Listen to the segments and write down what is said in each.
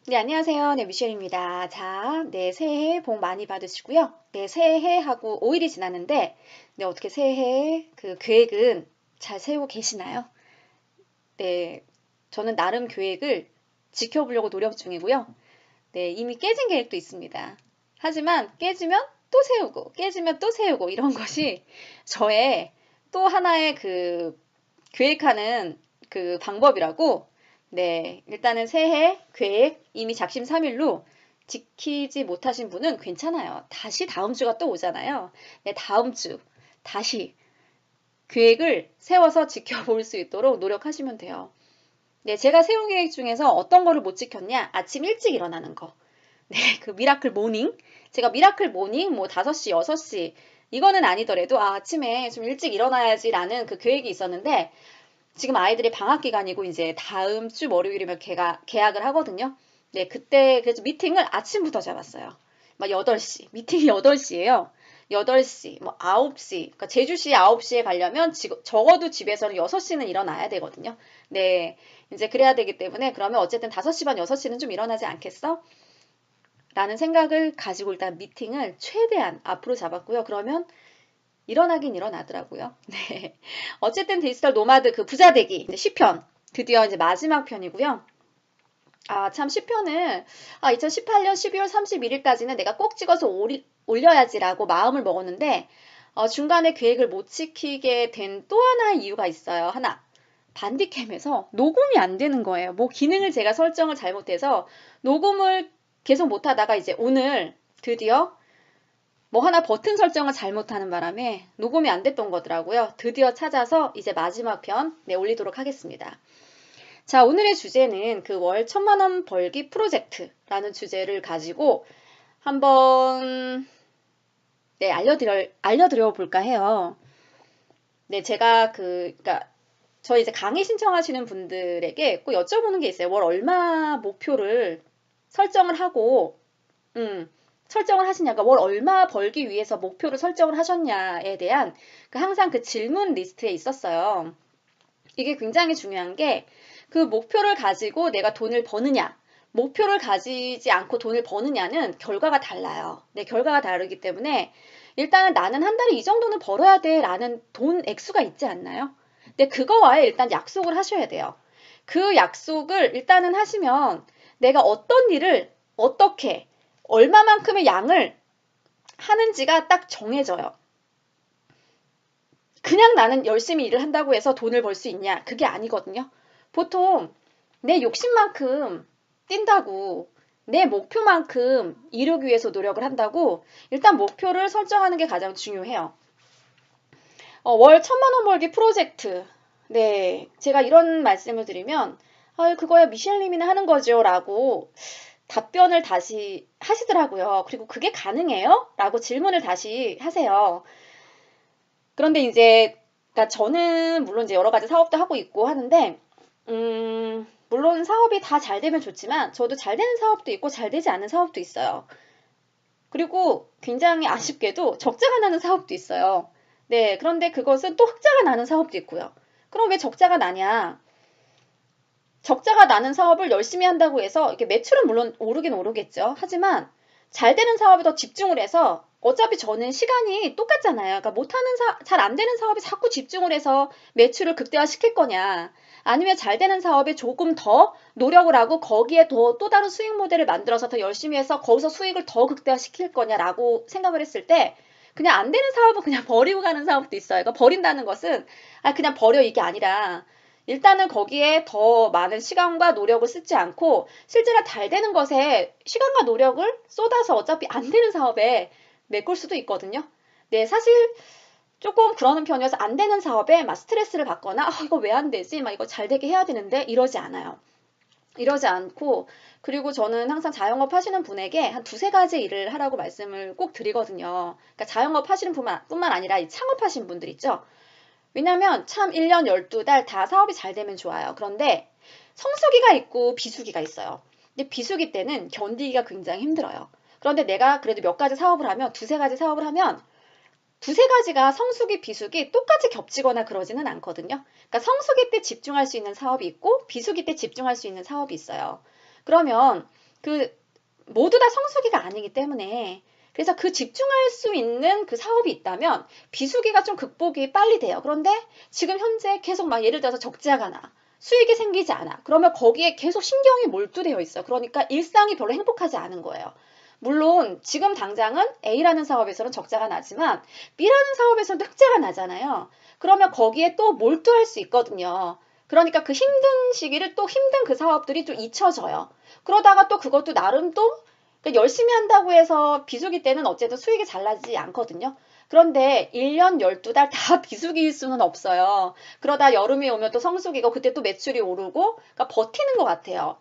네, 안녕하세요. 네, 미셸입니다. 자, 네, 새해 복 많이 받으시고요. 네, 새해하고 5일이 지났는데, 네, 어떻게 새해 그 계획은 잘 세우고 계시나요? 네, 저는 나름 계획을 지켜보려고 노력 중이고요. 네, 이미 깨진 계획도 있습니다. 하지만 깨지면 또 세우고, 깨지면 또 세우고, 이런 것이 저의 또 하나의 그 계획하는 그 방법이라고. 네, 일단은 새해 계획 이미 작심삼일로 지키지 못하신 분은 괜찮아요. 다시 다음 주가 또 오잖아요. 네, 다음 주 다시 계획을 세워서 지켜볼 수 있도록 노력하시면 돼요. 네, 제가 세운 계획 중에서 어떤 거를 못 지켰냐? 아침 일찍 일어나는 거. 네, 그 미라클 모닝. 제가 미라클 모닝 뭐 5시, 6시 이거는 아니더라도 아침에 좀 일찍 일어나야지라는 그 계획이 있었는데, 지금 아이들이 방학 기간이고 이제 다음 주 월요일이면 개학을 하거든요. 네, 그때 그래서 미팅을 아침부터 잡았어요. 막 8시, 미팅이 8시예요. 8시, 뭐 9시, 그러니까 제주시 9시에 가려면 적어도 집에서는 6시는 일어나야 되거든요. 네, 이제 그래야 되기 때문에 그러면 어쨌든 5시 반, 6시는 좀 일어나지 않겠어? 라는 생각을 가지고 일단 미팅을 최대한 앞으로 잡았고요. 그러면 일어나긴 일어나더라고요. 네. 어쨌든 디지털 노마드 그 부자 되기 이제 10편 드디어 이제 마지막 편이고요. 아, 참 10편을 2018년 12월 31일까지는 내가 꼭 찍어서 올려야지라고 마음을 먹었는데, 중간에 계획을 못 지키게 된 또 하나의 이유가 있어요. 하나. 반디캠에서 녹음이 안 되는 거예요. 뭐 기능을 제가 설정을 잘못해서 녹음을 계속 못 하다가 이제 오늘 드디어 뭐 하나 버튼 설정을 잘못하는 바람에 녹음이 안 됐던 거더라고요. 드디어 찾아서 이제 마지막 편 올리도록 하겠습니다. 자, 오늘의 주제는 그 월 1,000만 원 벌기 프로젝트라는 주제를 가지고 한번 알려드려 볼까 해요. 네, 제가 그러니까 저희 이제 강의 신청하시는 분들에게 꼭 여쭤보는 게 있어요. 월 얼마 목표를 설정을 하고 설정을 하시냐가 월 얼마 벌기 위해서 목표를 설정을 하셨냐에 대한 항상 그 질문 리스트에 있었어요. 이게 굉장히 중요한 게 그 목표를 가지고 내가 돈을 버느냐, 목표를 가지지 않고 돈을 버느냐는 결과가 달라요. 네, 결과가 다르기 때문에 일단은 나는 한 달에 이 정도는 벌어야 돼 라는 돈 액수가 있지 않나요? 근데 그거와에 일단 약속을 하셔야 돼요. 그 약속을 일단은 하시면 내가 어떤 일을 어떻게 얼마만큼의 양을 하는지가 딱 정해져요. 그냥 나는 열심히 일을 한다고 해서 돈을 벌 수 있냐? 그게 아니거든요. 보통 내 욕심만큼 뛴다고, 내 목표만큼 이루기 위해서 노력을 한다고 일단 목표를 설정하는 게 가장 중요해요. 월 1,000만 원 벌기 프로젝트. 네, 제가 이런 말씀을 드리면 그거야 미셸님이나 하는 거죠 라고 답변을 다시 하시더라고요. 그리고 그게 가능해요? 라고 질문을 다시 하세요. 그런데 이제 그러니까 저는 물론 이제 여러 가지 사업도 하고 있고 하는데, 물론 사업이 다 잘 되면 좋지만 저도 잘 되는 사업도 있고 잘 되지 않는 사업도 있어요. 그리고 굉장히 아쉽게도 적자가 나는 사업도 있어요. 네, 그런데 그것은 또 흑자가 나는 사업도 있고요. 그럼 왜 적자가 나냐? 적자가 나는 사업을 열심히 한다고 해서 이렇게 매출은 물론 오르긴 오르겠죠. 하지만 잘 되는 사업에 더 집중을 해서 어차피 저는 시간이 똑같잖아요. 그러니까 못하는 잘 안 되는 사업에 자꾸 집중을 해서 매출을 극대화시킬 거냐. 아니면 잘 되는 사업에 조금 더 노력을 하고 거기에 또 다른 수익 모델을 만들어서 더 열심히 해서 거기서 수익을 더 극대화시킬 거냐라고 생각을 했을 때 그냥 안 되는 사업은 그냥 버리고 가는 사업도 있어요. 그러니까 버린다는 것은 그냥 버려 이게 아니라 일단은 거기에 더 많은 시간과 노력을 쓰지 않고 실제로 잘 되는 것에 시간과 노력을 쏟아서 어차피 안 되는 사업에 메꿀 수도 있거든요. 네, 사실 조금 그러는 편이어서 안 되는 사업에 막 스트레스를 받거나 이거 왜 안 되지? 막 이거 잘 되게 해야 되는데 이러지 않아요. 이러지 않고, 그리고 저는 항상 자영업 하시는 분에게 한 두세 가지 일을 하라고 말씀을 꼭 드리거든요. 그러니까 자영업 하시는 뿐만 아니라 이 창업하신 분들 있죠. 왜냐면 참 1년 12달 다 사업이 잘 되면 좋아요. 그런데 성수기가 있고 비수기가 있어요. 근데 비수기 때는 견디기가 굉장히 힘들어요. 그런데 내가 그래도 몇 가지 사업을 하면 두세 가지 사업을 하면 두세 가지가 성수기, 비수기 똑같이 겹치거나 그러지는 않거든요. 그러니까 성수기 때 집중할 수 있는 사업이 있고 비수기 때 집중할 수 있는 사업이 있어요. 그러면 그 모두 다 성수기가 아니기 때문에 그래서 그 집중할 수 있는 그 사업이 있다면 비수기가 좀 극복이 빨리 돼요. 그런데 지금 현재 계속 막 예를 들어서 적자가 나. 수익이 생기지 않아. 그러면 거기에 계속 신경이 몰두되어 있어요. 그러니까 일상이 별로 행복하지 않은 거예요. 물론 지금 당장은 A라는 사업에서는 적자가 나지만 B라는 사업에서는 흑자가 나잖아요. 그러면 거기에 또 몰두할 수 있거든요. 그러니까 그 힘든 시기를 또 힘든 그 사업들이 좀 잊혀져요. 그러다가 또 그것도 나름 또 그러니까 열심히 한다고 해서 비수기 때는 어쨌든 수익이 잘 나지 않거든요. 그런데 1년 12달 다 비수기일 수는 없어요. 그러다 여름이 오면 또 성수기고 그때 또 매출이 오르고 그러니까 버티는 것 같아요.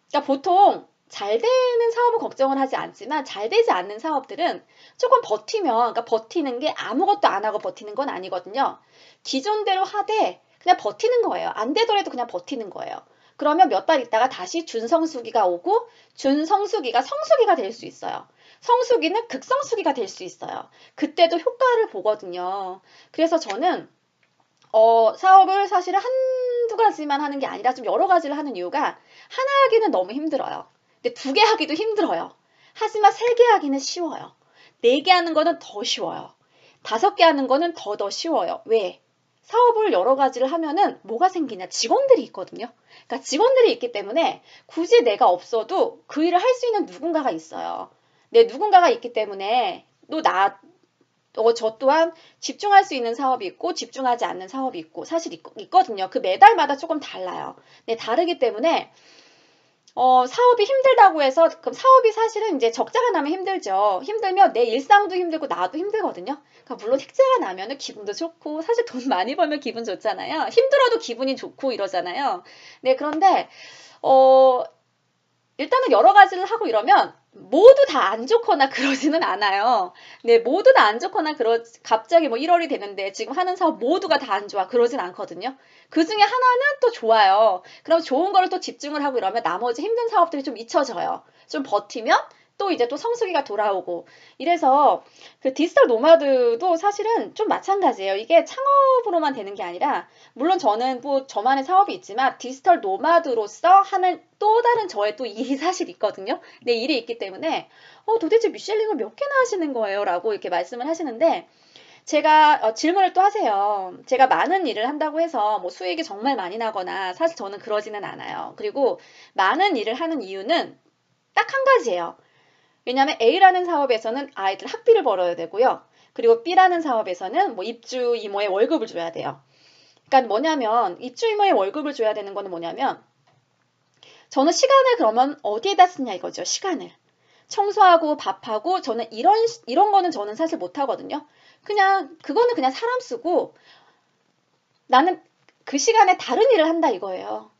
그러니까 보통 잘 되는 사업은 걱정을 하지 않지만 잘 되지 않는 사업들은 조금 버티면 그러니까 버티는 게 아무것도 안 하고 버티는 건 아니거든요. 기존대로 하되 그냥 버티는 거예요. 안 되더라도 그냥 버티는 거예요. 그러면 몇 달 있다가 다시 준성수기가 오고 준성수기가 성수기가 될 수 있어요. 성수기는 극성수기가 될 수 있어요. 그때도 효과를 보거든요. 그래서 저는 사업을 사실은 한두 가지만 하는 게 아니라 좀 여러 가지를 하는 이유가 하나 하기는 너무 힘들어요. 근데 두 개 하기도 힘들어요. 하지만 세 개 하기는 쉬워요. 네 개 하는 거는 더 쉬워요. 다섯 개 하는 거는 더 쉬워요. 왜? 사업을 여러 가지를 하면은 뭐가 생기냐? 직원들이 있거든요. 그러니까 직원들이 있기 때문에 굳이 내가 없어도 그 일을 할 수 있는 누군가가 있어요. 내 누군가가 있기 때문에 저 또한 집중할 수 있는 사업이 있고 집중하지 않는 사업이 있고 사실 있거든요. 그 매달마다 조금 달라요. 네, 다르기 때문에 사업이 힘들다고 해서 그럼 사업이 사실은 이제 적자가 나면 힘들죠. 힘들면 내 일상도 힘들고 나도 힘들거든요. 그러니까 물론 흑자가 나면은 기분도 좋고 사실 돈 많이 벌면 기분 좋잖아요. 힘들어도 기분이 좋고 이러잖아요. 네, 그런데 어 일단은 여러 가지를 하고 이러면 모두 다 안 좋거나 그러지는 않아요. 네, 모두 다 안 좋거나 갑자기 뭐 1월이 됐는데 지금 하는 사업 모두가 다 안 좋아. 그러진 않거든요. 그 중에 하나는 또 좋아요. 그럼 좋은 거를 또 집중을 하고 이러면 나머지 힘든 사업들이 좀 잊혀져요. 좀 버티면 또 이제 또 성수기가 돌아오고. 이래서 그 디지털 노마드도 사실은 좀 마찬가지예요. 이게 창업으로만 되는 게 아니라 물론 저는 뭐 저만의 사업이 있지만 디지털 노마드로서 하는 또 다른 저의 또 일이 사실 있거든요. 내 일이 있기 때문에 도대체 미쉐린을 몇 개나 하시는 거예요? 라고 이렇게 말씀을 하시는데 제가 질문을 또 하세요. 제가 많은 일을 한다고 해서 뭐 수익이 정말 많이 나거나 사실 저는 그러지는 않아요. 그리고 많은 일을 하는 이유는 딱 한 가지예요. 왜냐하면 A라는 사업에서는 아이들 학비를 벌어야 되고요. 그리고 B라는 사업에서는 뭐 입주 이모의 월급을 줘야 돼요. 그러니까 뭐냐면 입주 이모의 월급을 줘야 되는 거는 뭐냐면 저는 시간을 그러면 어디에다 쓰냐 이거죠. 시간을. 청소하고 밥하고 저는 이런 거는 저는 사실 못 하거든요. 그거는 그냥 사람 쓰고 나는 그 시간에 다른 일을 한다 이거예요.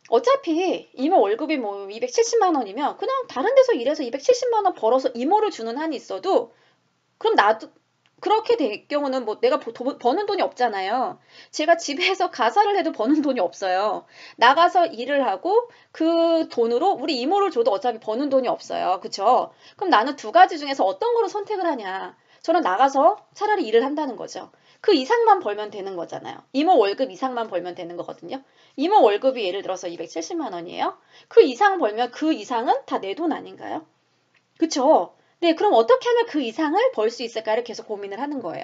어차피 이모 월급이 뭐 270만 원이면 그냥 다른 데서 일해서 270만 원 벌어서 이모를 주는 한이 있어도 그럼 나도 그렇게 될 경우는 뭐 내가 버는 돈이 없잖아요. 제가 집에서 가사를 해도 버는 돈이 없어요. 나가서 일을 하고 그 돈으로 우리 이모를 줘도 어차피 버는 돈이 없어요. 그쵸? 그럼 나는 두 가지 중에서 어떤 거를 선택을 하냐. 저는 나가서 차라리 일을 한다는 거죠. 그 이상만 벌면 되는 거잖아요. 이모 월급 이상만 벌면 되는 거거든요. 이모 월급이 예를 들어서 270만 원이에요. 그 이상 벌면 그 이상은 다 내 돈 아닌가요? 그쵸? 네, 그럼 어떻게 하면 그 이상을 벌 수 있을까를 계속 고민을 하는 거예요.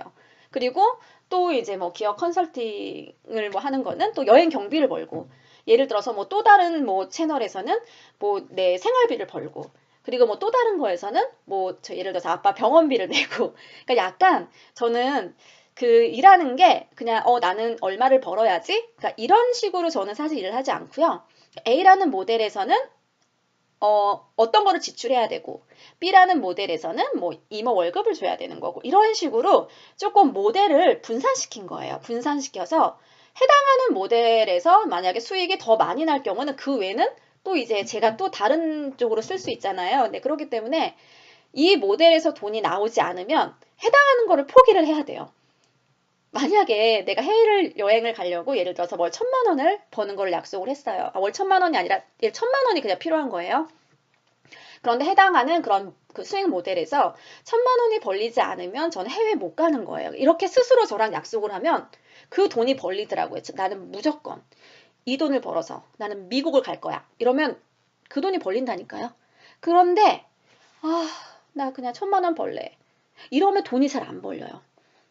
그리고 또 이제 뭐 기업 컨설팅을 뭐 하는 거는 또 여행 경비를 벌고, 예를 들어서 뭐 또 다른 뭐 채널에서는 뭐 내 생활비를 벌고, 그리고 뭐 또 다른 거에서는 뭐 예를 들어서 아빠 병원비를 내고, 그러니까 약간 저는 그 일하는 게 그냥 나는 얼마를 벌어야지, 그러니까 이런 식으로 저는 사실 일을 하지 않고요. A라는 모델에서는 어떤 거를 지출해야 되고 B라는 모델에서는 뭐 이모 월급을 줘야 되는 거고 이런 식으로 조금 모델을 분산시킨 거예요. 분산시켜서 해당하는 모델에서 만약에 수익이 더 많이 날 경우는 그 외에는 또 이제 제가 또 다른 쪽으로 쓸 수 있잖아요. 네, 그렇기 때문에 이 모델에서 돈이 나오지 않으면 해당하는 거를 포기를 해야 돼요. 만약에 내가 해외를 여행을 가려고 예를 들어서 월 1,000만 원을 버는 걸 약속을 했어요. 월 1,000만 원이 아니라 1,000만 원이 그냥 필요한 거예요. 그런데 해당하는 그런 그 수익 모델에서 1,000만 원이 벌리지 않으면 저는 해외 못 가는 거예요. 이렇게 스스로 저랑 약속을 하면 그 돈이 벌리더라고요. 나는 무조건 이 돈을 벌어서 나는 미국을 갈 거야. 이러면 그 돈이 벌린다니까요. 그런데 나 그냥 1,000만 원 벌래. 이러면 돈이 잘 안 벌려요.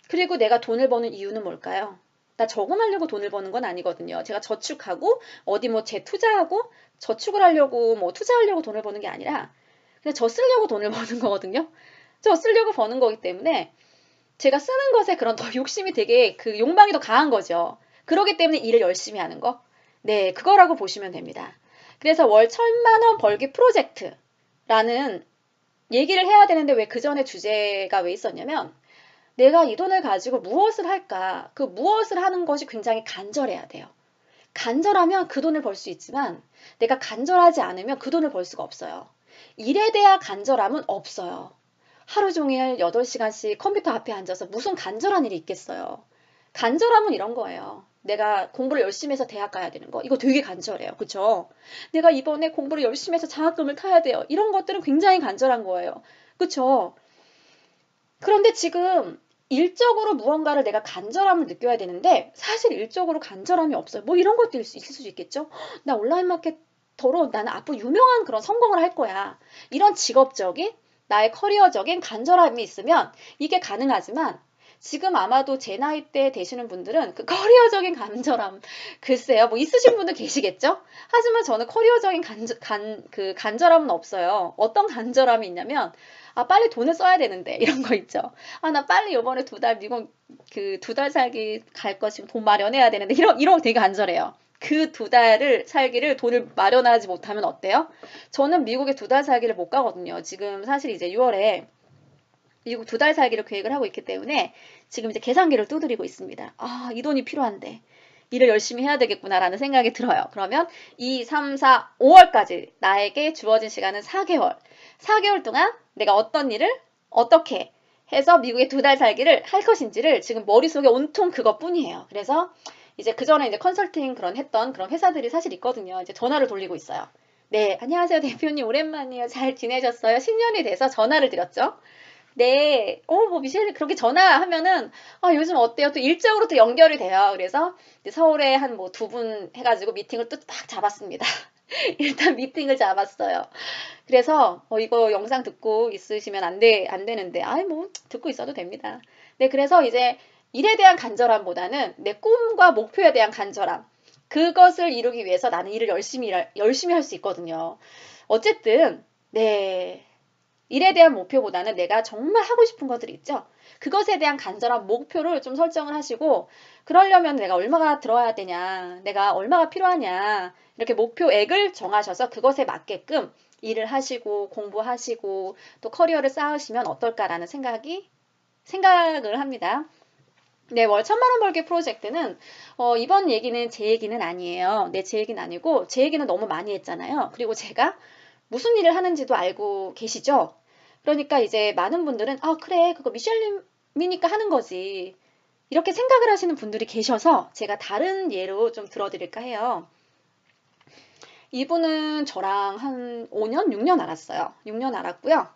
그리고 내가 돈을 버는 이유는 뭘까요? 나 저금하려고 돈을 버는 건 아니거든요. 제가 저축하고 어디 뭐 재투자하고 저축을 하려고 뭐 투자하려고 돈을 버는 게 아니라 그냥 저 쓰려고 돈을 버는 거거든요. 저 쓰려고 버는 거기 때문에 제가 쓰는 것에 그런 더 욕심이 되게 그 욕망이 더 강한 거죠. 그러기 때문에 일을 열심히 하는 거. 네, 그거라고 보시면 됩니다. 그래서 월 1,000만 원 벌기 프로젝트라는 얘기를 해야 되는데 왜 그 전에 주제가 왜 있었냐면 내가 이 돈을 가지고 무엇을 할까? 그 무엇을 하는 것이 굉장히 간절해야 돼요. 간절하면 그 돈을 벌 수 있지만 내가 간절하지 않으면 그 돈을 벌 수가 없어요. 일에 대한 간절함은 없어요. 하루 종일 8시간씩 컴퓨터 앞에 앉아서 무슨 간절한 일이 있겠어요. 간절함은 이런 거예요. 내가 공부를 열심히 해서 대학 가야 되는 거. 이거 되게 간절해요. 그쵸? 내가 이번에 공부를 열심히 해서 장학금을 타야 돼요. 이런 것들은 굉장히 간절한 거예요. 그쵸? 그런데 지금 일적으로 무언가를 내가 간절함을 느껴야 되는데 사실 일적으로 간절함이 없어요. 뭐 이런 것도 있을 수 있겠죠? 나 온라인 마케터로 나는 앞으로 유명한 그런 성공을 할 거야. 이런 직업적인 나의 커리어적인 간절함이 있으면 이게 가능하지만 지금 아마도 제 나이 때 되시는 분들은 그 커리어적인 간절함 글쎄요 뭐 있으신 분도 계시겠죠? 하지만 저는 커리어적인 간절함은 없어요. 어떤 간절함이 있냐면 빨리 돈을 써야 되는데 이런 거 있죠. 나 빨리 요번에 2달 미국 그 2달 살기 갈 거 지금 돈 마련해야 되는데 이런 거 되게 간절해요. 그 2달을 살기를 돈을 마련하지 못하면 어때요? 저는 미국에 2달 살기를 못 가거든요. 지금 사실 이제 6월에 미국 2달 살기를 계획을 하고 있기 때문에 지금 이제 계산기를 두드리고 있습니다. 이 돈이 필요한데 일을 열심히 해야 되겠구나라는 생각이 들어요. 그러면 2, 3, 4, 5월까지 나에게 주어진 시간은 4개월. 4개월 동안 내가 어떤 일을 어떻게 해서 미국에 2달 살기를 할 것인지를 지금 머릿속에 온통 그것뿐이에요. 그래서 이제 그 전에 이제 컨설팅 했던 그런 회사들이 사실 있거든요. 이제 전화를 돌리고 있어요. 네, 안녕하세요 대표님 오랜만이에요. 잘 지내셨어요? 10년이 돼서 전화를 드렸죠. 네, 뭐 미셸이 그렇게 전화하면은 요즘 어때요? 또 일적으로 또 연결이 돼요. 그래서 이제 서울에 한 뭐 2분 해가지고 미팅을 또 딱 잡았습니다. 일단 미팅을 잡았어요. 그래서 이거 영상 듣고 있으시면 안 되는데 뭐 듣고 있어도 됩니다. 네, 그래서 이제 일에 대한 간절함보다는 내 꿈과 목표에 대한 간절함 그것을 이루기 위해서 나는 일을 열심히 할 수 있거든요. 어쨌든 네. 일에 대한 목표보다는 내가 정말 하고 싶은 것들이 있죠. 그것에 대한 간절한 목표를 좀 설정을 하시고 그러려면 내가 얼마가 들어야 되냐, 내가 얼마가 필요하냐 이렇게 목표액을 정하셔서 그것에 맞게끔 일을 하시고 공부하시고 또 커리어를 쌓으시면 어떨까라는 생각을 합니다. 네, 월 1,000만 원 벌기 프로젝트는 이번 얘기는 제 얘기는 아니에요. 네, 제 얘기는 아니고 제 얘기는 너무 많이 했잖아요. 그리고 제가 무슨 일을 하는지도 알고 계시죠? 그러니까 이제 많은 분들은 그래 그거 미셸님이니까 하는 거지 이렇게 생각을 하시는 분들이 계셔서 제가 다른 예로 좀 들어드릴까 해요. 이분은 저랑 한 5년, 6년 알았어요. 6년 알았고요.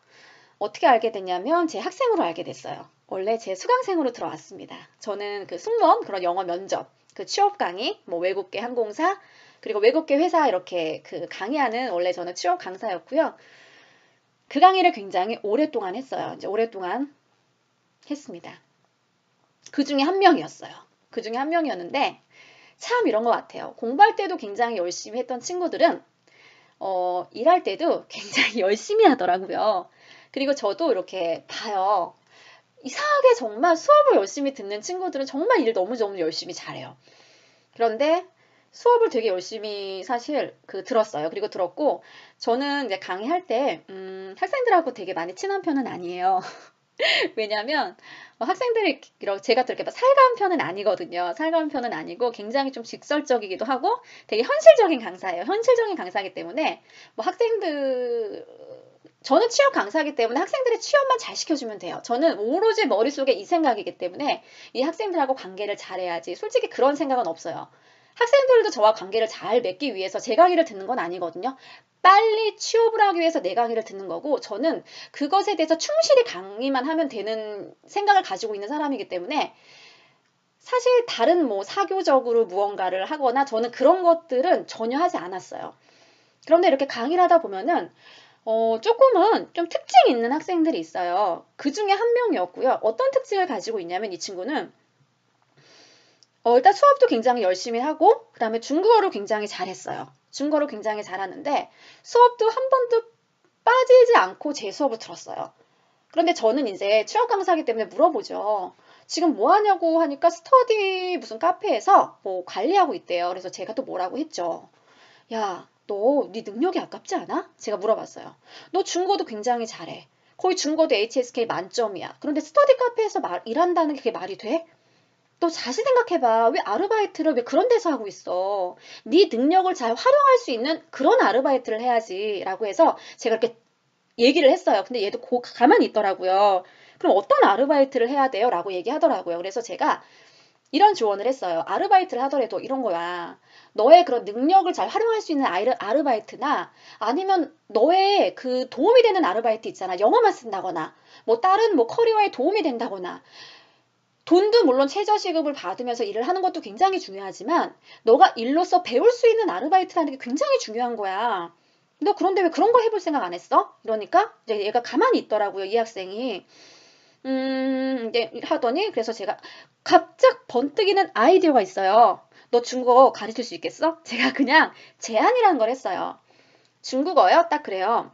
어떻게 알게 됐냐면 제 학생으로 알게 됐어요. 원래 제 수강생으로 들어왔습니다. 저는 그 승무원 그런 영어 면접, 그 취업 강의, 뭐 외국계 항공사 그리고 외국계 회사 이렇게 그 강의하는 원래 저는 취업 강사였고요. 그 강의를 굉장히 오랫동안 했어요. 이제 오랫동안 했습니다. 그 중에 한 명이었어요. 그 중에 한 명이었는데 참 이런 것 같아요. 공부할 때도 굉장히 열심히 했던 친구들은 일할 때도 굉장히 열심히 하더라고요. 그리고 저도 이렇게 봐요. 이상하게 정말 수업을 열심히 듣는 친구들은 정말 일 너무 열심히 잘해요. 그런데 수업을 되게 열심히 사실 들었어요. 그리고 들었고 저는 이제 강의할 때 학생들하고 되게 많이 친한 편은 아니에요. 왜냐면 학생들이 제가 또 이렇게 막 살가운 편은 아니거든요. 살가운 편은 아니고 굉장히 좀 직설적이기도 하고 되게 현실적인 강사예요. 현실적인 강사이기 때문에 뭐 학생들 저는 취업 강사이기 때문에 학생들의 취업만 잘 시켜주면 돼요. 저는 오로지 머릿속에 이 생각이기 때문에 이 학생들하고 관계를 잘해야지. 솔직히 그런 생각은 없어요. 학생들도 저와 관계를 잘 맺기 위해서 제 강의를 듣는 건 아니거든요. 빨리 취업을 하기 위해서 내 강의를 듣는 거고 저는 그것에 대해서 충실히 강의만 하면 되는 생각을 가지고 있는 사람이기 때문에 사실 다른 뭐 사교적으로 무언가를 하거나 저는 그런 것들은 전혀 하지 않았어요. 그런데 이렇게 강의를 하다 보면은 조금은 좀 특징 있는 학생들이 있어요. 그 중에 한 명이었고요. 어떤 특징을 가지고 있냐면 이 친구는 일단 수업도 굉장히 열심히 하고 그다음에 중국어를 굉장히 잘했어요. 중국어를 굉장히 잘하는데 수업도 한 번도 빠지지 않고 제 수업을 들었어요. 그런데 저는 이제 취업 강사이기 때문에 물어보죠. 지금 뭐 하냐고 하니까 스터디 무슨 카페에서 뭐 관리하고 있대요. 그래서 제가 또 뭐라고 했죠. 야, 너 네 능력이 아깝지 않아? 제가 물어봤어요. 너 중국어도 굉장히 잘해. 거의 중국어도 HSK 만점이야. 그런데 스터디 카페에서 일한다는 게 그게 말이 돼? 너 다시 생각해봐. 왜 아르바이트를 왜 그런 데서 하고 있어? 네 능력을 잘 활용할 수 있는 그런 아르바이트를 해야지. 라고 해서 제가 이렇게 얘기를 했어요. 근데 얘도 가만히 있더라고요. 그럼 어떤 아르바이트를 해야 돼요? 라고 얘기하더라고요. 그래서 제가 이런 조언을 했어요. 아르바이트를 하더라도 이런 거야. 너의 그런 능력을 잘 활용할 수 있는 아르바이트나 아니면 너의 그 도움이 되는 아르바이트 있잖아. 영어만 쓴다거나 뭐 다른 뭐 커리어에 도움이 된다거나 돈도 물론 최저시급을 받으면서 일을 하는 것도 굉장히 중요하지만 너가 일로서 배울 수 있는 아르바이트라는 게 굉장히 중요한 거야. 너 그런데 왜 그런 거 해볼 생각 안 했어? 이러니까 이제 얘가 가만히 있더라고요. 이 학생이. 이제 하더니 그래서 제가 갑작 번뜩이는 아이디어가 있어요. 너 중국어 가르칠 수 있겠어? 제가 그냥 제안이라는 걸 했어요. 중국어요? 딱 그래요.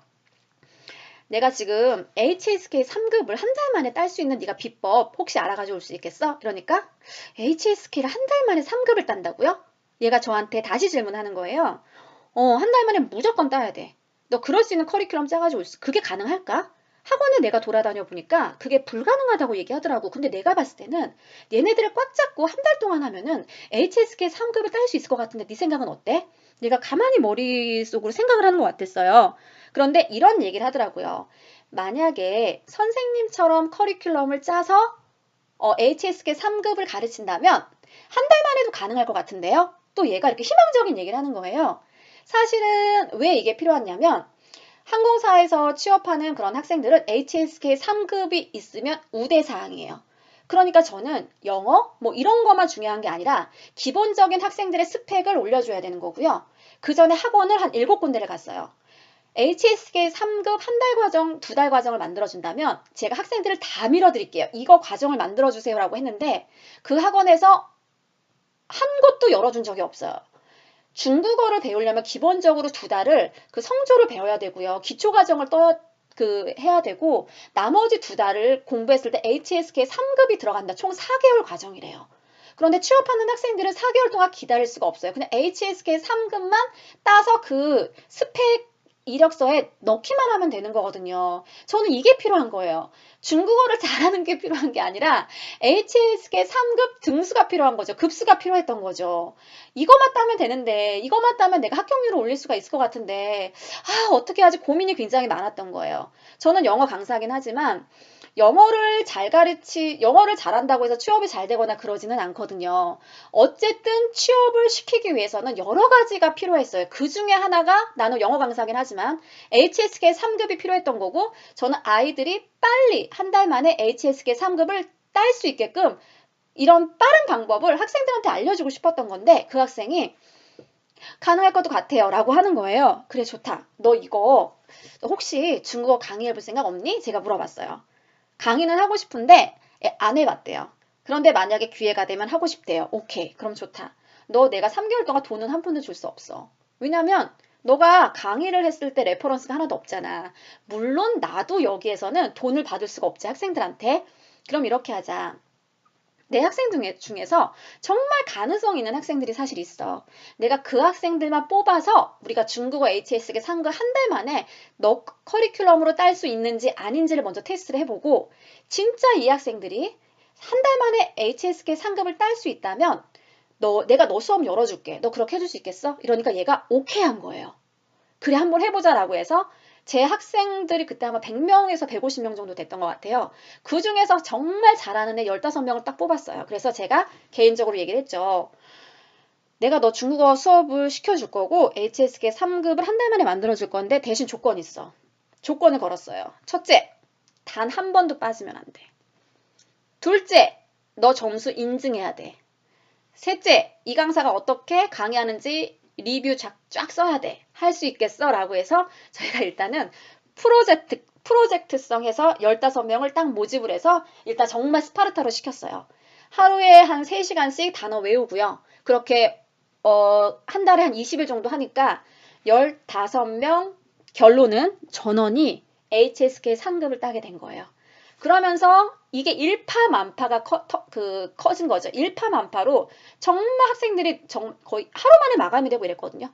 내가 지금 HSK 3급을 한 달 만에 딸 수 있는 네가 비법 혹시 알아가지고 올 수 있겠어? 이러니까 HSK를 한 달 만에 3급을 딴다고요? 얘가 저한테 다시 질문하는 거예요. 한 달 만에 무조건 따야 돼. 너 그럴 수 있는 커리큘럼 짜가지고 있어. 그게 가능할까? 학원에 내가 돌아다녀 보니까 그게 불가능하다고 얘기하더라고. 근데 내가 봤을 때는 얘네들을 꽉 잡고 한 달 동안 하면은 HSK 3급을 딸 수 있을 것 같은데 네 생각은 어때? 내가 가만히 머릿속으로 생각을 하는 것 같았어요. 그런데 이런 얘기를 하더라고요. 만약에 선생님처럼 커리큘럼을 짜서 HSK 3급을 가르친다면 한 달만 해도 가능할 것 같은데요. 또 얘가 이렇게 희망적인 얘기를 하는 거예요. 사실은 왜 이게 필요하냐면 항공사에서 취업하는 그런 학생들은 HSK 3급이 있으면 우대사항이에요. 그러니까 저는 영어 뭐 이런 것만 중요한 게 아니라 기본적인 학생들의 스펙을 올려줘야 되는 거고요. 그 전에 학원을 한 7군데를 갔어요. HSK 3급 한 달 과정, 2달 과정을 만들어준다면 제가 학생들을 다 밀어드릴게요. 이거 과정을 만들어주세요라고 했는데 그 학원에서 한 곳도 열어준 적이 없어요. 중국어를 배우려면 기본적으로 2달을 그 성조를 배워야 되고요. 기초 과정을 해야 되고 나머지 2달을 공부했을 때 HSK 3급이 들어간다. 총 4개월 과정이래요. 그런데 취업하는 학생들은 4개월 동안 기다릴 수가 없어요. 그냥 HSK 3급만 따서 그 스펙 이력서에 넣기만 하면 되는 거거든요. 저는 이게 필요한 거예요. 중국어를 잘하는 게 필요한 게 아니라 HSK 3급 등수가 필요한 거죠. 급수가 필요했던 거죠. 이것만 따면 되는데 이것만 따면 내가 합격률을 올릴 수가 있을 것 같은데 어떻게 하지 고민이 굉장히 많았던 거예요. 저는 영어 강사긴 하지만 영어를 잘한다고 해서 취업이 잘 되거나 그러지는 않거든요. 어쨌든 취업을 시키기 위해서는 여러 가지가 필요했어요. 그 중에 하나가 나는 영어 강사긴 하지만 HSK 3급이 필요했던 거고 저는 아이들이 빨리 한 달 만에 HSK 3급을 딸 수 있게끔 이런 빠른 방법을 학생들한테 알려주고 싶었던 건데 그 학생이 가능할 것도 같아요 라고 하는 거예요. 그래 좋다. 너 혹시 중국어 강의해볼 생각 없니? 제가 물어봤어요. 강의는 하고 싶은데 안 해봤대요. 그런데 만약에 기회가 되면 하고 싶대요. 오케이 그럼 좋다. 너 내가 3개월 동안 돈은 한 푼도 줄 수 없어. 왜냐면 너가 강의를 했을 때 레퍼런스가 하나도 없잖아. 물론 나도 여기에서는 돈을 받을 수가 없지 학생들한테. 그럼 이렇게 하자. 내 학생 중에서 정말 가능성 있는 학생들이 사실 있어. 내가 그 학생들만 뽑아서 우리가 중국어 HSK 3급 한 달 만에 너 커리큘럼으로 딸 수 있는지 아닌지를 먼저 테스트를 해보고 진짜 이 학생들이 한 달 만에 HSK 3급을 딸 수 있다면 내가 너 수업 열어줄게. 너 그렇게 해줄 수 있겠어? 이러니까 얘가 오케이 한 거예요. 그래 한번 해보자라고 해서 제 학생들이 그때 아마 100명에서 150명 정도 됐던 것 같아요. 그 중에서 정말 잘하는 애 15명을 딱 뽑았어요. 그래서 제가 개인적으로 얘기를 했죠. 내가 너 중국어 수업을 시켜줄 거고 HSK 3급을 한 달 만에 만들어줄 건데 대신 조건이 있어. 조건을 걸었어요. 첫째, 단 한 번도 빠지면 안 돼. 둘째, 너 점수 인증해야 돼. 셋째, 이 강사가 어떻게 강의하는지 리뷰 쫙 써야 돼. 할 수 있겠어? 라고 해서 저희가 일단은 프로젝트성 해서 15명을 딱 모집을 해서 일단 정말 스파르타로 시켰어요. 하루에 한 3시간씩 단어 외우고요. 그렇게 한 달에 한 20일 정도 하니까 15명 결론은 전원이 HSK 상급을 따게 된 거예요. 그러면서 이게 일파만파가 커진 거죠. 일파만파로 정말 학생들이 거의 하루 만에 마감이 되고 이랬거든요.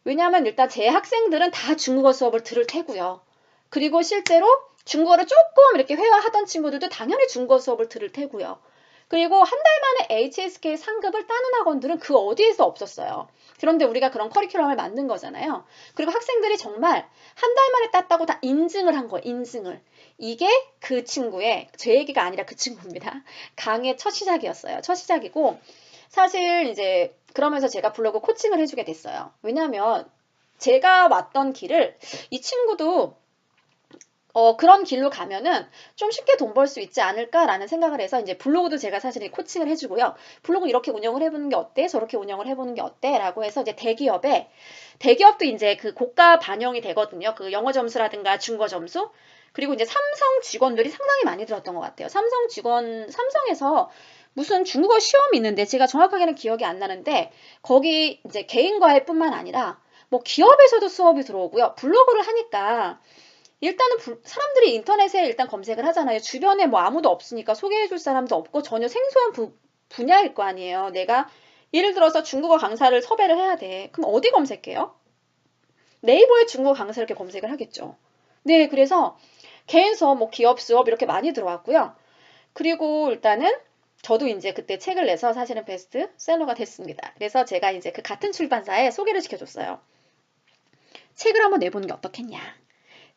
왜냐하면 일단 제 학생들은 다 중국어 수업을 들을 테고요. 그리고 실제로 중국어를 조금 이렇게 회화하던 친구들도 당연히 중국어 수업을 들을 테고요. 그리고 한 달 만에 HSK 상급을 따는 학원들은 그 어디에서 없었어요. 그런데 우리가 그런 커리큘럼을 만든 거잖아요. 그리고 학생들이 정말 한 달 만에 땄다고 다 인증을 한 거예요. 인증을. 이게 그 친구의, 제 얘기가 아니라 그 친구입니다. 강의 첫 시작이었어요. 첫 시작이고 사실 이제 그러면서 제가 블로그 코칭을 해주게 됐어요. 왜냐하면 제가 왔던 길을 이 친구도 그런 길로 가면은 좀 쉽게 돈 벌 수 있지 않을까라는 생각을 해서 이제 블로그도 제가 사실 코칭을 해주고요. 블로그 이렇게 운영을 해보는 게 어때? 저렇게 운영을 해보는 게 어때? 라고 해서 이제 대기업도 이제 그 고가 반영이 되거든요. 그 영어 점수라든가 중국어 점수. 그리고 이제 삼성 직원들이 상당히 많이 들었던 것 같아요. 삼성에서 무슨 중국어 시험이 있는데 제가 정확하게는 기억이 안 나는데 거기 이제 개인 과외뿐만 아니라 뭐 기업에서도 수업이 들어오고요. 블로그를 하니까 일단은 사람들이 인터넷에 일단 검색을 하잖아요. 주변에 뭐 아무도 없으니까 소개해줄 사람도 없고 전혀 생소한 분야일 거 아니에요. 내가 예를 들어서 중국어 강사를 섭외를 해야 돼. 그럼 어디 검색해요? 네이버에 중국어 강사 이렇게 검색을 하겠죠. 네, 그래서 개인 수업, 뭐 기업 수업 이렇게 많이 들어왔고요. 그리고 일단은 저도 이제 그때 책을 내서 사실은 베스트셀러가 됐습니다. 그래서 제가 이제 그 같은 출판사에 소개를 시켜줬어요. 책을 한번 내보는 게 어떻겠냐.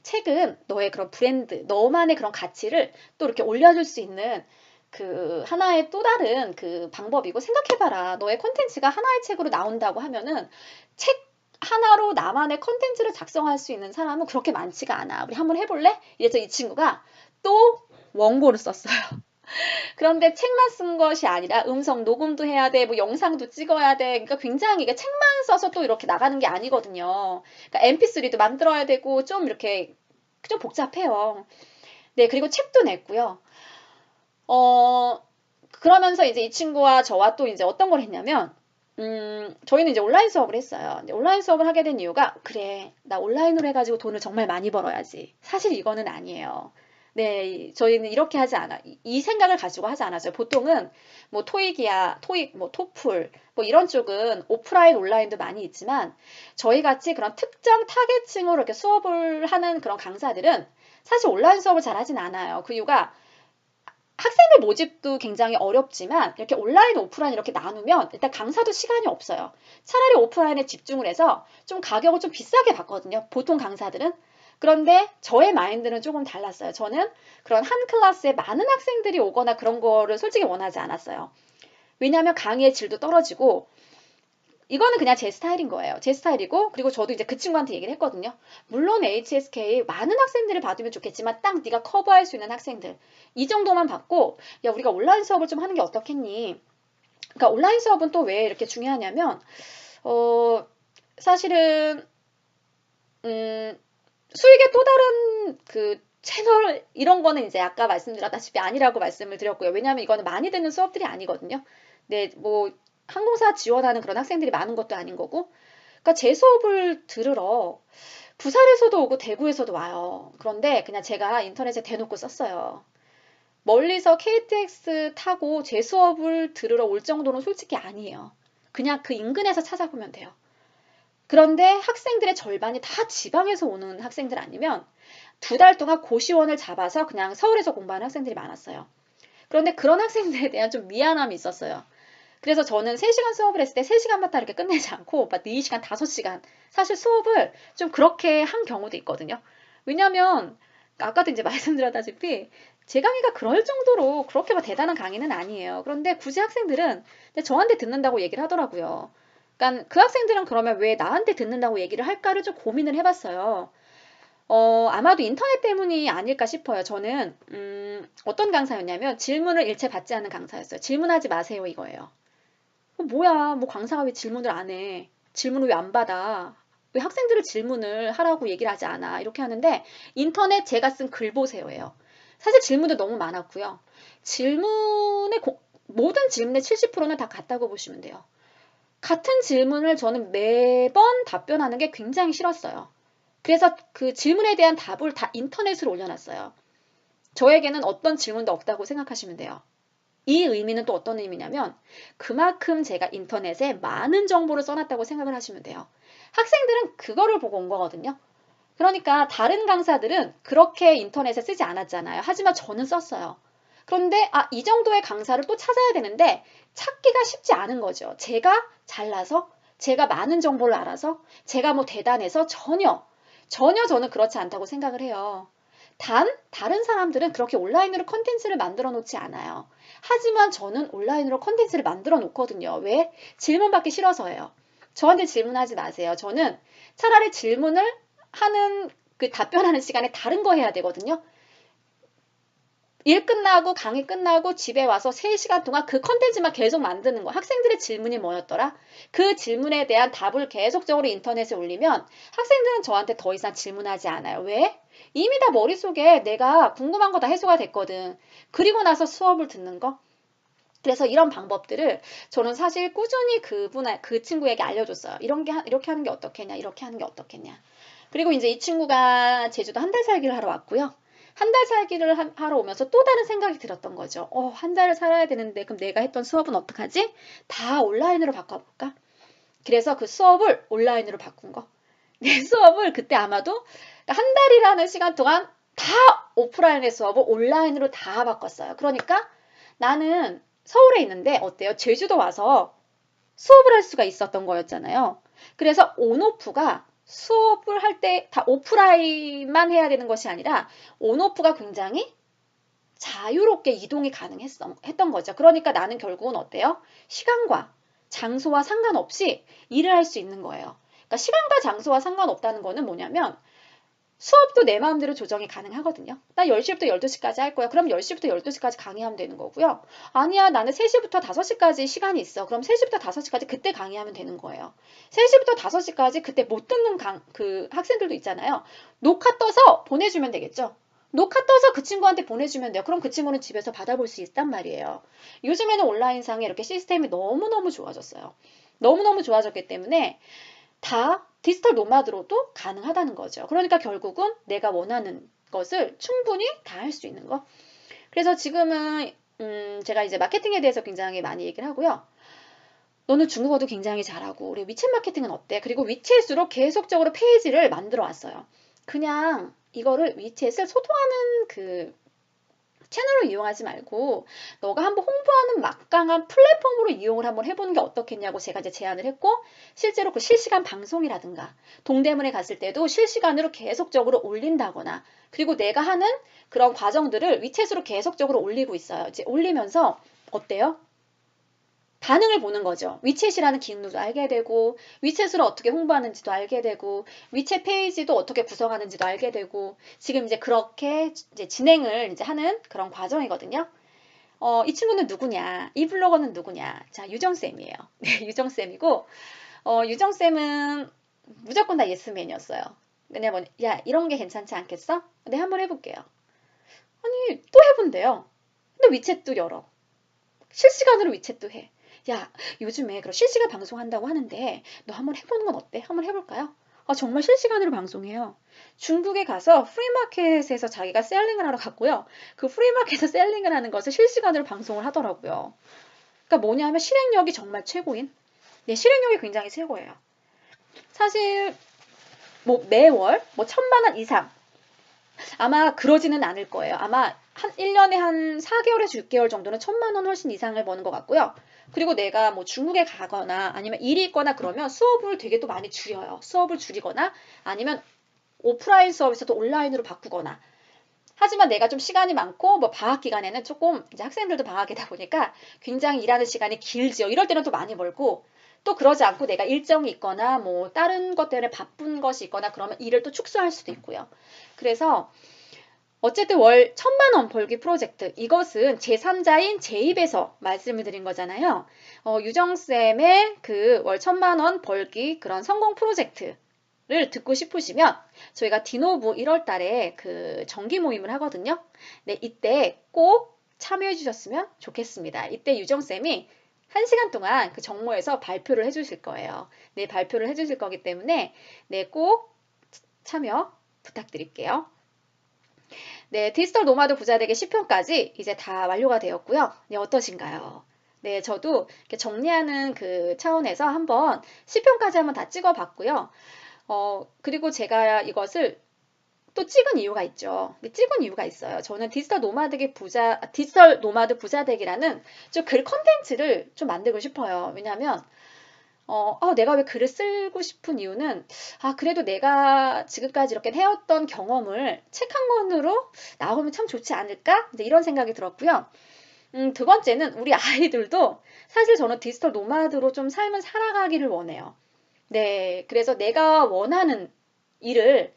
책은 너의 그런 브랜드, 너만의 그런 가치를 또 이렇게 올려줄 수 있는 그 하나의 또 다른 그 방법이고 생각해봐라. 너의 콘텐츠가 하나의 책으로 나온다고 하면은 책 하나로 나만의 콘텐츠를 작성할 수 있는 사람은 그렇게 많지가 않아. 우리 한번 해볼래? 이래서 이 친구가 또 원고를 썼어요. 그런데 책만 쓴 것이 아니라 음성 녹음도 해야 돼, 뭐 영상도 찍어야 돼. 그러니까 굉장히 이게 책만 써서 또 이렇게 나가는 게 아니거든요. 그러니까 MP3도 만들어야 되고 좀 이렇게 좀 복잡해요. 네, 그리고 책도 냈고요. 그러면서 이제 이 친구와 저와 또 이제 어떤 걸 했냐면, 저희는 이제 온라인 수업을 했어요. 온라인 수업을 하게 된 이유가, 그래, 나 온라인으로 해가지고 돈을 정말 많이 벌어야지. 사실 이거는 아니에요. 네, 저희는 이렇게 하지 않아. 이 생각을 가지고 하지 않았어요. 보통은 뭐 토익, 뭐 토플, 뭐 이런 쪽은 오프라인, 온라인도 많이 있지만 저희 같이 그런 특정 타겟층으로 이렇게 수업을 하는 그런 강사들은 사실 온라인 수업을 잘 하진 않아요. 그 이유가 학생들 모집도 굉장히 어렵지만 이렇게 온라인, 오프라인 이렇게 나누면 일단 강사도 시간이 없어요. 차라리 오프라인에 집중을 해서 좀 가격을 좀 비싸게 받거든요. 보통 강사들은. 그런데 저의 마인드는 조금 달랐어요. 저는 그런 한 클래스에 많은 학생들이 오거나 그런 거를 솔직히 원하지 않았어요. 왜냐하면 강의의 질도 떨어지고 이거는 그냥 제 스타일인 거예요. 제 스타일이고 그리고 저도 이제 그 친구한테 얘기를 했거든요. 물론 HSK 많은 학생들을 받으면 좋겠지만 딱 네가 커버할 수 있는 학생들 이 정도만 받고 야 우리가 온라인 수업을 좀 하는 게 어떻겠니? 그러니까 온라인 수업은 또 왜 이렇게 중요하냐면 사실은 수익의 또 다른 그 채널 이런 거는 이제 아까 말씀드렸다시피 아니라고 말씀을 드렸고요. 왜냐하면 이거는 많이 듣는 수업들이 아니거든요. 네, 뭐 항공사 지원하는 그런 학생들이 많은 것도 아닌 거고. 그러니까 제 수업을 들으러 부산에서도 오고 대구에서도 와요. 그런데 그냥 제가 인터넷에 대놓고 썼어요. 멀리서 KTX 타고 제 수업을 들으러 올 정도는 솔직히 아니에요. 그냥 그 인근에서 찾아보면 돼요. 그런데 학생들의 절반이 다 지방에서 오는 학생들 아니면 2달 동안 고시원을 잡아서 그냥 서울에서 공부하는 학생들이 많았어요. 그런데 그런 학생들에 대한 좀 미안함이 있었어요. 그래서 저는 3시간 수업을 했을 때 3시간마다 이렇게 끝내지 않고 막 4시간, 5시간 사실 수업을 좀 그렇게 한 경우도 있거든요. 왜냐면 아까도 이제 말씀드렸다시피 제 강의가 그럴 정도로 그렇게 막 대단한 강의는 아니에요. 그런데 굳이 학생들은 저한테 듣는다고 얘기를 하더라고요. 그러니까 그 학생들은 그러면 왜 나한테 듣는다고 얘기를 할까를 좀 고민을 해봤어요. 아마도 인터넷 때문이 아닐까 싶어요. 저는 어떤 강사였냐면 질문을 일체 받지 않는 강사였어요. 질문하지 마세요 이거예요. 뭐야, 뭐 강사가 왜 질문을 안 해? 질문을 왜 안 받아? 왜 학생들을 질문을 하라고 얘기를 하지 않아? 이렇게 하는데 인터넷 제가 쓴 글 보세요예요. 사실 질문도 너무 많았고요. 모든 질문의 70%는 다 같다고 보시면 돼요. 같은 질문을 저는 매번 답변하는 게 굉장히 싫었어요. 그래서 그 질문에 대한 답을 다 인터넷으로 올려놨어요. 저에게는 어떤 질문도 없다고 생각하시면 돼요. 이 의미는 또 어떤 의미냐면 그만큼 제가 인터넷에 많은 정보를 써놨다고 생각을 하시면 돼요. 학생들은 그거를 보고 온 거거든요. 그러니까 다른 강사들은 그렇게 인터넷에 쓰지 않았잖아요. 하지만 저는 썼어요. 그런데 이 정도의 강사를 또 찾아야 되는데 찾기가 쉽지 않은 거죠. 제가 잘나서, 제가 많은 정보를 알아서, 제가 뭐 대단해서 전혀 저는 그렇지 않다고 생각을 해요. 단, 다른 사람들은 그렇게 온라인으로 컨텐츠를 만들어 놓지 않아요. 하지만 저는 온라인으로 컨텐츠를 만들어 놓거든요. 왜? 질문 받기 싫어서예요. 저한테 질문하지 마세요. 저는 차라리 질문을 하는 그 답변하는 시간에 다른 거 해야 되거든요. 일 끝나고 강의 끝나고 집에 와서 3시간 동안 그 컨텐츠만 계속 만드는 거. 학생들의 질문이 뭐였더라? 그 질문에 대한 답을 계속적으로 인터넷에 올리면 학생들은 저한테 더 이상 질문하지 않아요. 왜? 이미 다 머릿속에 내가 궁금한 거 다 해소가 됐거든. 그리고 나서 수업을 듣는 거. 그래서 이런 방법들을 저는 사실 꾸준히 그 친구에게 알려줬어요. 이렇게 하는 게 어떻겠냐, 이렇게 하는 게 어떻겠냐. 그리고 이제 이 친구가 제주도 한 달 살기를 하러 왔고요. 한 달 살기를 하러 오면서 또 다른 생각이 들었던 거죠. 한 달을 살아야 되는데 그럼 내가 했던 수업은 어떡하지? 다 온라인으로 바꿔볼까? 그래서 그 수업을 온라인으로 바꾼 거. 내 수업을 그때 아마도 한 달이라는 시간 동안 다 오프라인의 수업을 온라인으로 다 바꿨어요. 그러니까 나는 서울에 있는데 어때요? 제주도 와서 수업을 할 수가 있었던 거였잖아요. 그래서 온오프가 수업을 할 때 다 오프라인만 해야 되는 것이 아니라 온오프가 굉장히 자유롭게 이동이 가능했던 거죠. 그러니까 나는 결국은 어때요? 시간과 장소와 상관없이 일을 할 수 있는 거예요. 그러니까 시간과 장소와 상관없다는 거는 뭐냐면 수업도 내 마음대로 조정이 가능하거든요. 나 10시부터 12시까지 할 거야. 그럼 10시부터 12시까지 강의하면 되는 거고요. 아니야, 나는 3시부터 5시까지 시간이 있어. 그럼 3시부터 5시까지 그때 강의하면 되는 거예요. 3시부터 5시까지 그때 못 듣는 그 학생들도 있잖아요. 녹화 떠서 보내주면 되겠죠. 녹화 떠서 그 친구한테 보내주면 돼요. 그럼 그 친구는 집에서 받아볼 수 있단 말이에요. 요즘에는 온라인상에 이렇게 시스템이 너무너무 좋아졌어요. 너무너무 좋아졌기 때문에 다 디지털 노마드로도 가능하다는 거죠. 그러니까 결국은 내가 원하는 것을 충분히 다 할 수 있는 거. 그래서 지금은 제가 이제 마케팅에 대해서 굉장히 많이 얘기를 하고요. 너는 중국어도 굉장히 잘하고 우리 위챗 마케팅은 어때? 그리고 위챗으로 계속적으로 페이지를 만들어 왔어요. 그냥 이거를 위챗을 소통하는 그 채널로 이용하지 말고 너가 한번 홍보하는 막강한 플랫폼으로 이용을 한번 해보는 게 어떻겠냐고 제가 이제 제안을 했고 실제로 그 실시간 방송이라든가 동대문에 갔을 때도 실시간으로 계속적으로 올린다거나 그리고 내가 하는 그런 과정들을 위챗으로 계속적으로 올리고 있어요. 이제 올리면서 어때요? 반응을 보는 거죠. 위챗이라는 기능도 알게 되고 위챗으로 어떻게 홍보하는지도 알게 되고 위챗 페이지도 어떻게 구성하는지도 알게 되고 지금 이제 그렇게 이제 진행을 이제 하는 그런 과정이거든요. 이 친구는 누구냐? 이 블로거는 누구냐? 자, 유정쌤이에요. 네, 유정쌤이고 유정쌤은 무조건 다 예스맨이었어요. 그냥 뭐, 야, 이런 게 괜찮지 않겠어? 네, 한번 해볼게요. 아니, 또 해본대요. 근데 위챗도 열어. 실시간으로 위챗도 해. 야, 요즘에 그런 실시간 방송한다고 하는데 너 한번 해보는 건 어때? 한번 해볼까요? 정말 실시간으로 방송해요. 중국에 가서 프리마켓에서 자기가 셀링을 하러 갔고요. 그 프리마켓에서 셀링을 하는 것을 실시간으로 방송을 하더라고요. 그러니까 뭐냐면 실행력이 정말 최고인. 네, 실행력이 굉장히 최고예요. 사실 뭐 매월 뭐 1,000만 원 이상 아마 그러지는 않을 거예요. 아마 한 1년에 한 4개월에서 6개월 정도는 1,000만 원 훨씬 이상을 버는 것 같고요. 그리고 내가 뭐 중국에 가거나 아니면 일이 있거나 그러면 수업을 되게 또 많이 줄여요. 수업을 줄이거나 아니면 오프라인 수업에서도 온라인으로 바꾸거나. 하지만 내가 좀 시간이 많고 뭐 방학 기간에는 조금 이제 학생들도 방학이다 보니까 굉장히 일하는 시간이 길지요. 이럴 때는 또 많이 벌고 또 그러지 않고 내가 일정이 있거나 뭐 다른 것 때문에 바쁜 것이 있거나 그러면 일을 또 축소할 수도 있고요. 그래서 어쨌든 월 1,000만 원 벌기 프로젝트 이것은 제3자인 제 입에서 말씀을 드린 거잖아요. 유정쌤의 그 월 1,000만 원 벌기 그런 성공 프로젝트 를 듣고 싶으시면 저희가 디노브 1월 달에 그 정기 모임을 하거든요. 네, 이때 꼭 참여해 주셨으면 좋겠습니다. 이때 유정쌤이 1시간 동안 그 정모에서 발표를 해 주실 거예요. 네, 발표를 해 주실 거기 때문에 네, 꼭 참여 부탁드릴게요. 네, 디지털 노마드 부자되기 10편까지 이제 다 완료가 되었고요. 네, 어떠신가요? 네, 저도 이렇게 정리하는 그 차원에서 한번 10편까지 한번 다 찍어 봤고요. 그리고 제가 이것을 또 찍은 이유가 있죠. 찍은 이유가 있어요. 저는 디지털 노마드 부자 되기라는 좀 글 컨텐츠를 좀 만들고 싶어요. 왜냐하면, 내가 왜 글을 쓰고 싶은 이유는, 그래도 내가 지금까지 이렇게 해왔던 경험을 책 한 권으로 나오면 참 좋지 않을까? 이제 이런 생각이 들었고요. 두 번째는 우리 아이들도 사실 저는 디지털 노마드로 좀 삶을 살아가기를 원해요. 네, 그래서 내가 원하는 일을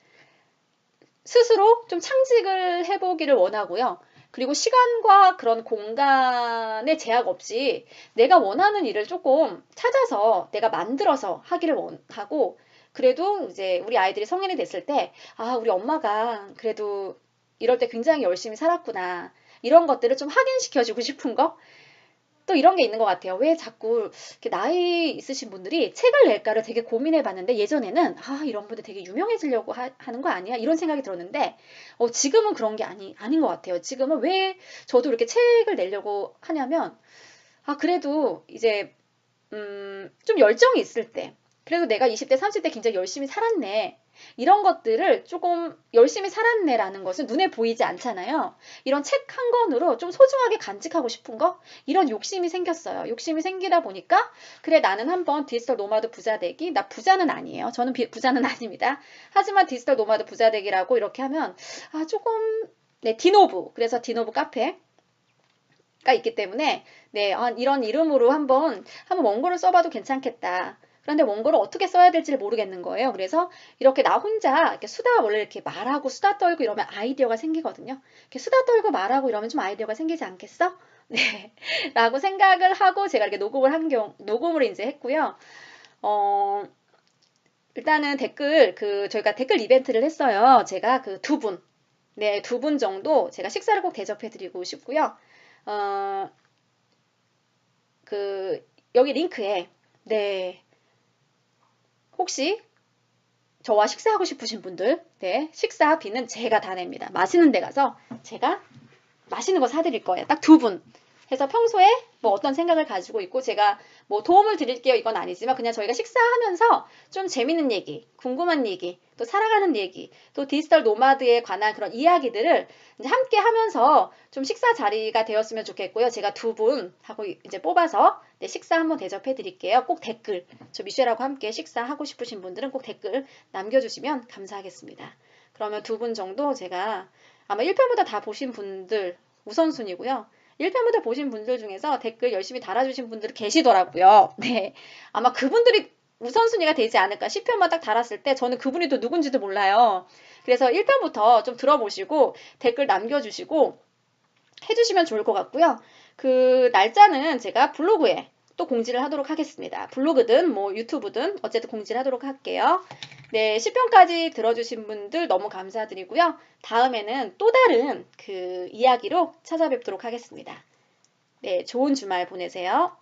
스스로 좀 창직을 해보기를 원하고요. 그리고 시간과 그런 공간의 제약 없이 내가 원하는 일을 조금 찾아서 내가 만들어서 하기를 원하고, 그래도 이제 우리 아이들이 성인이 됐을 때, 우리 엄마가 그래도 이럴 때 굉장히 열심히 살았구나. 이런 것들을 좀 확인시켜주고 싶은 거? 또 이런 게 있는 것 같아요. 왜 자꾸 이렇게 나이 있으신 분들이 책을 낼까를 되게 고민해 봤는데, 예전에는 이런 분들 되게 유명해지려고 하는 거 아니야? 이런 생각이 들었는데 지금은 그런 게 아닌 것 같아요. 지금은 왜 저도 이렇게 책을 내려고 하냐면 그래도 이제 좀 열정이 있을 때, 그래도 내가 20대, 30대 굉장히 열심히 살았네. 이런 것들을 조금 열심히 살았네라는 것은 눈에 보이지 않잖아요. 이런 책 한 권으로 좀 소중하게 간직하고 싶은 거? 이런 욕심이 생겼어요. 욕심이 생기다 보니까, 그래, 나는 한번 디지털 노마드 부자 되기, 나 부자는 아니에요. 저는 부자는 아닙니다. 하지만 디지털 노마드 부자 되기라고 이렇게 하면, 조금, 네, 디노브. 그래서 디노브 카페. 가 있기 때문에 네, 이런 이름으로 한번 원고를 써봐도 괜찮겠다. 그런데 원고를 어떻게 써야 될지를 모르겠는 거예요. 그래서 이렇게 나 혼자 이렇게 수다 원래 이렇게 말하고 수다 떨고 이러면 아이디어가 생기거든요. 이렇게 수다 떨고 말하고 이러면 좀 아이디어가 생기지 않겠어? 네, 라고 생각을 하고 제가 이렇게 녹음을 이제 했고요. 일단은 저희가 댓글 이벤트를 했어요. 제가 그 네, 2분 정도 제가 식사를 꼭 대접해드리고 싶고요. 여기 링크에, 네, 혹시 저와 식사하고 싶으신 분들, 네, 식사비는 제가 다 냅니다. 맛있는 데 가서 제가 맛있는 거 사드릴 거예요. 딱 2분. 해서 평소에 뭐 어떤 생각을 가지고 있고 제가 뭐 도움을 드릴게요 이건 아니지만 그냥 저희가 식사하면서 좀 재밌는 얘기, 궁금한 얘기, 또 살아가는 얘기, 또 디지털 노마드에 관한 그런 이야기들을 이제 함께 하면서 좀 식사 자리가 되었으면 좋겠고요. 제가 2분 하고 이제 뽑아서 네, 식사 한번 대접해 드릴게요. 꼭 댓글, 저 미셸하고 함께 식사하고 싶으신 분들은 꼭 댓글 남겨주시면 감사하겠습니다. 그러면 2분 정도 제가 아마 1편부터 다 보신 분들 우선순위고요. 1편부터 보신 분들 중에서 댓글 열심히 달아주신 분들이 계시더라고요. 네. 아마 그분들이 우선순위가 되지 않을까. 10편만 딱 달았을 때 저는 그분이 또 누군지도 몰라요. 그래서 1편부터 좀 들어보시고 댓글 남겨주시고 해주시면 좋을 것 같고요. 그 날짜는 제가 블로그에 또 공지를 하도록 하겠습니다. 블로그든 뭐 유튜브든 어쨌든 공지를 하도록 할게요. 네, 10편까지 들어주신 분들 너무 감사드리고요. 다음에는 또 다른 그 이야기로 찾아뵙도록 하겠습니다. 네, 좋은 주말 보내세요.